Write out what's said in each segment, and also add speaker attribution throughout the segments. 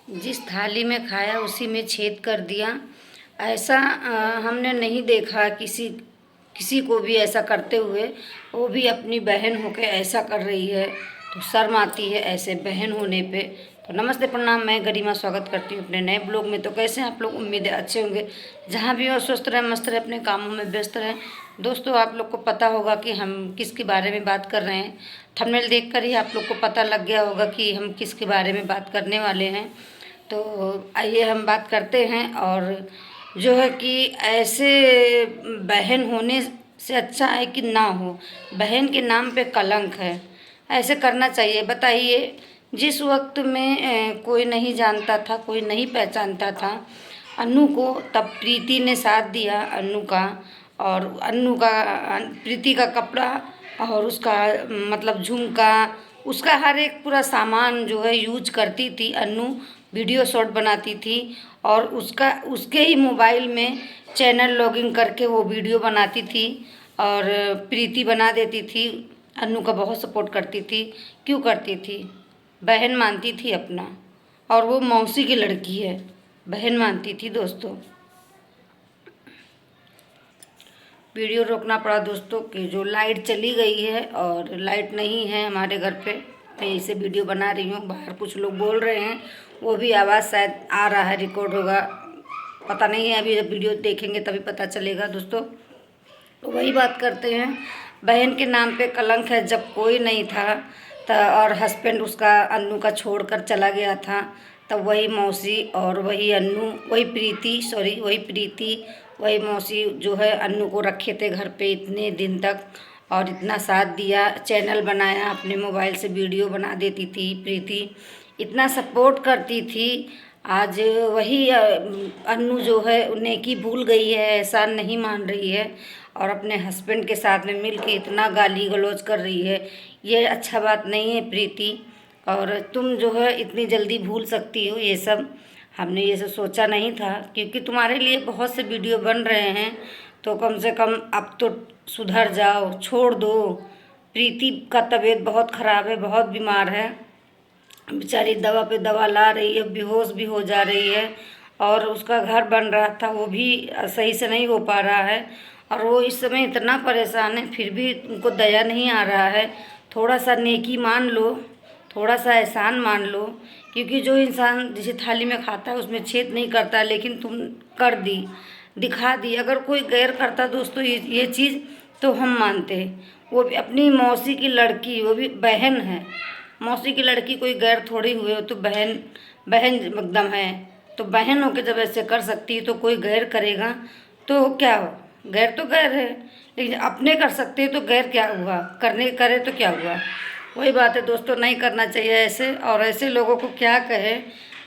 Speaker 1: जिस थाली में खाया उसी में छेद कर दिया। ऐसा हमने नहीं देखा किसी किसी को भी ऐसा करते हुए। वो भी अपनी बहन होकर ऐसा कर रही है तो शर्म आती है ऐसे बहन होने पे। तो नमस्ते प्रणाम, मैं गरिमा स्वागत करती हूँ अपने नए ब्लॉग में। तो कैसे हैं आप लोग? उम्मीद है अच्छे होंगे। जहाँ भी हो स्वस्थ रहें, मस्त रहें, अपने कामों में व्यस्त रहें। दोस्तों, आप लोग को पता होगा कि हम किसके बारे में बात कर रहे हैं। थंबनेल देखकर ही आप लोग को पता लग गया होगा कि हम किसके बारे में बात करने वाले हैं। तो आइए हम बात करते हैं। और जो है कि ऐसे बहन होने से अच्छा है कि ना हो। बहन के नाम पे कलंक है, ऐसे करना चाहिए? बताइए। जिस वक्त में कोई नहीं जानता था, कोई नहीं पहचानता था अन्नू को, तब प्रीति ने साथ दिया अन्नू का। और अन्नू का, प्रीति का कपड़ा और उसका मतलब झुमका, उसका हर एक पूरा सामान जो है यूज करती थी अन्नू। वीडियो शॉट बनाती थी और उसके ही मोबाइल में चैनल लॉगिन करके वो वीडियो बनाती थी और प्रीति बना देती थी। अन्नू का बहुत सपोर्ट करती थी। क्यों करती थी? बहन मानती थी अपना, और वो मौसी की लड़की है, बहन मानती थी। दोस्तों, वीडियो रोकना पड़ा दोस्तों कि जो लाइट चली गई है और लाइट नहीं है हमारे घर पे। मैं इसे वीडियो बना रही हूँ, बाहर कुछ लोग बोल रहे हैं, वो भी आवाज़ शायद आ रहा है, रिकॉर्ड होगा, पता नहीं है। अभी जब वीडियो देखेंगे तभी पता चलेगा दोस्तों। तो वही बात करते हैं, बहन के नाम पे कलंक है। जब कोई नहीं था और हस्बैंड उसका अन्नू का छोड़कर चला गया था, तब वही मौसी और वही अन्नू, वही प्रीति, सॉरी वही प्रीति, वही मौसी जो है अन्नू को रखे थे घर पे इतने दिन तक और इतना साथ दिया। चैनल बनाया, अपने मोबाइल से वीडियो बना देती थी प्रीति, इतना सपोर्ट करती थी। आज वही अन्नू जो है नेकी भूल गई है, एहसान नहीं मान रही है और अपने हस्बैंड के साथ में मिल के इतना गाली गलौज कर रही है। ये अच्छा बात नहीं है प्रीति। और तुम जो है इतनी जल्दी भूल सकती हो ये सब, हमने ये सब सोचा नहीं था, क्योंकि तुम्हारे लिए बहुत से वीडियो बन रहे हैं। तो कम से कम अब तो सुधर जाओ, छोड़ दो। प्रीति का तबीयत बहुत ख़राब है, बहुत बीमार है बेचारी, दवा पे दवा ला रही है, बेहोश भी हो जा रही है। और उसका घर बन रहा था वो भी सही से नहीं हो पा रहा है और वो इस समय इतना परेशान है, फिर भी उनको दया नहीं आ रहा है। थोड़ा सा नेकी मान लो, थोड़ा सा एहसान मान लो, क्योंकि जो इंसान जिसे थाली में खाता है उसमें छेद नहीं करता, लेकिन तुम कर दी, दिखा दी। अगर कोई गैर करता दोस्तों ये चीज़ तो हम मानते। वो भी अपनी मौसी की लड़की, वो भी बहन है, मौसी की लड़की, कोई गैर थोड़ी हुए हो। तो बहन बहन एकदम है। तो बहन होकर जब ऐसे कर सकती है तो कोई गैर करेगा तो क्या हो? गैर तो गैर है, लेकिन अपने कर सकते हैं तो गैर क्या हुआ? करने करे तो क्या हुआ? वही बात है दोस्तों, नहीं करना चाहिए ऐसे। और ऐसे लोगों को क्या कहे,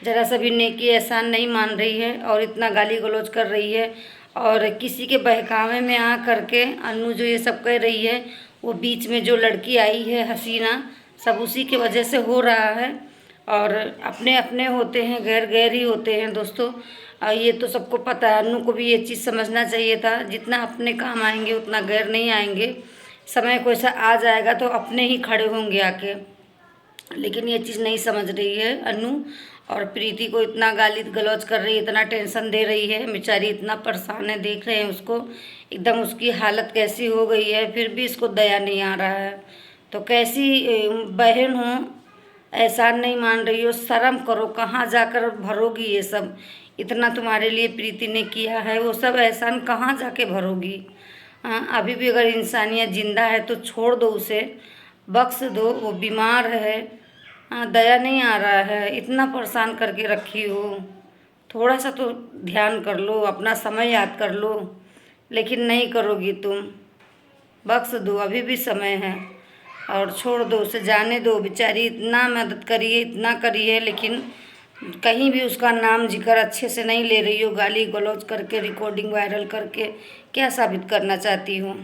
Speaker 1: ज़रा सा भी नेकी एहसान नहीं मान रही है और इतना गाली गलौज कर रही है। और किसी के बहकावे में आ करके अन्नू जो ये सब कह रही है, वो बीच में जो लड़की आई है हसीना, सब उसी की वजह से हो रहा है। और अपने अपने होते हैं, गैर गैर ही होते हैं दोस्तों। ये तो सबको पता है। अन्नू को भी ये चीज़ समझना चाहिए था, जितना अपने काम आएंगे उतना गैर नहीं आएंगे। समय कोई सा आ जाएगा तो अपने ही खड़े होंगे आके, लेकिन ये चीज़ नहीं समझ रही है अन्नू। और प्रीति को इतना गाली गलौज कर रही है, इतना टेंशन दे रही है, बेचारी इतना परेशान है, देख रहे हैं उसको, एकदम उसकी हालत कैसी हो गई है, फिर भी इसको दया नहीं आ रहा है। तो कैसी बहन हो, एहसान नहीं मान रही हो, शर्म करो। कहाँ जाकर भरोगी ये सब? इतना तुम्हारे लिए प्रीति ने किया है, वो सब एहसान कहाँ जाके भरोगी? हाँ, अभी भी अगर इंसानियत जिंदा है तो छोड़ दो उसे, बख्श दो। वो बीमार है, हाँ, दया नहीं आ रहा है, इतना परेशान करके रखी हो, थोड़ा सा तो ध्यान कर लो, अपना समय याद कर लो। लेकिन नहीं करोगी तुम, बख्श दो, अभी भी समय है और छोड़ दो उसे, जाने दो। बेचारी इतना मदद करिए, इतना करिए, लेकिन कहीं भी उसका नाम जिक्र अच्छे से नहीं ले रही हो, गाली गलौज करके, रिकॉर्डिंग वायरल करके क्या साबित करना चाहती हो?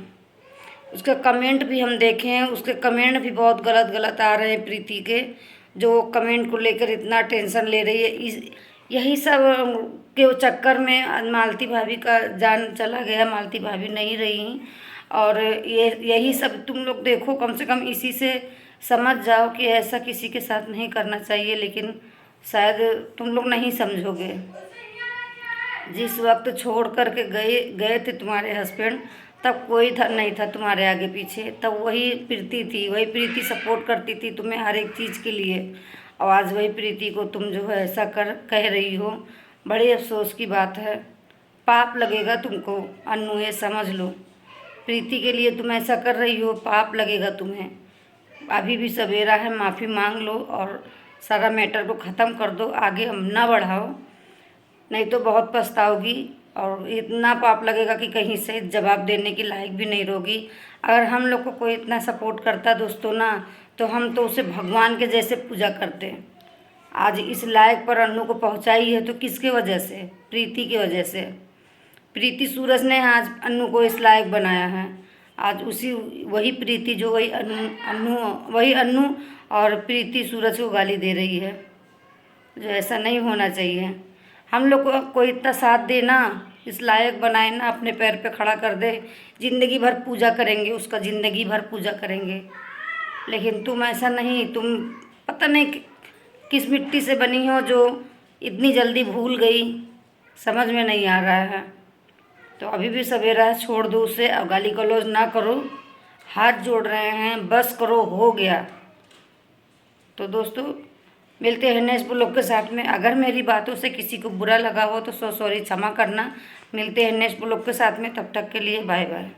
Speaker 1: उसके कमेंट भी हम देखे हैं, उसके कमेंट भी बहुत गलत गलत आ रहे हैं प्रीति के, जो कमेंट को लेकर इतना टेंशन ले रही है। यही सब के चक्कर में आज मालती भाभी का जान चला गया, मालती भाभी नहीं रही। और ये यही सब तुम लोग देखो, कम से कम इसी से समझ जाओ कि ऐसा किसी के साथ नहीं करना चाहिए। लेकिन शायद तुम लोग नहीं समझोगे। जिस वक्त छोड़ कर के गए थे तुम्हारे हस्बैंड, तब कोई था नहीं था तुम्हारे आगे पीछे, तब वही प्रीति थी, वही प्रीति सपोर्ट करती थी तुम्हें हर एक चीज़ के लिए। और आज वही प्रीति को तुम जो है ऐसा कह रही हो, बड़े अफसोस की बात है। पाप लगेगा तुमको अन्नू, ये समझ लो। प्रीति के लिए तुम ऐसा कर रही हो, पाप लगेगा तुम्हें। अभी भी सवेरा है, माफ़ी मांग लो और सारा मैटर को ख़त्म कर दो, आगे हम ना बढ़ाओ, नहीं तो बहुत पछताओगी और इतना पाप लगेगा कि कहीं से जवाब देने की लायक भी नहीं रहोगी। अगर हम लोग को कोई इतना सपोर्ट करता दोस्तों ना, तो हम तो उसे भगवान के जैसे पूजा करते। आज इस लायक पर अन्नू को पहुंचाई है तो किसके वजह से? प्रीति की वजह से। प्रीति सूरज ने आज अन्नू को इस लायक बनाया है। आज वही प्रीति जो वही अन्नू और प्रीति सूरज को गाली दे रही है, जो ऐसा नहीं होना चाहिए। हम लोग को कोई इतना साथ दे ना, इस लायक बनाए ना, अपने पैर पे खड़ा कर दे, ज़िंदगी भर पूजा करेंगे उसका, ज़िंदगी भर पूजा करेंगे। लेकिन तुम ऐसा नहीं, तुम पता नहीं किस मिट्टी से बनी हो जो इतनी जल्दी भूल गई, समझ में नहीं आ रहा है। तो अभी भी सवेरा है, छोड़ दो उसे, अब गाली गलौज ना करो, हाथ जोड़ रहे हैं, बस करो, हो गया। तो दोस्तों मिलते हैं नेक्स्ट ब्लॉग के साथ में। अगर मेरी बातों से किसी को बुरा लगा हो तो सॉरी, क्षमा करना। मिलते हैं नेक्स्ट ब्लॉग के साथ में, तब तक के लिए बाय बाय।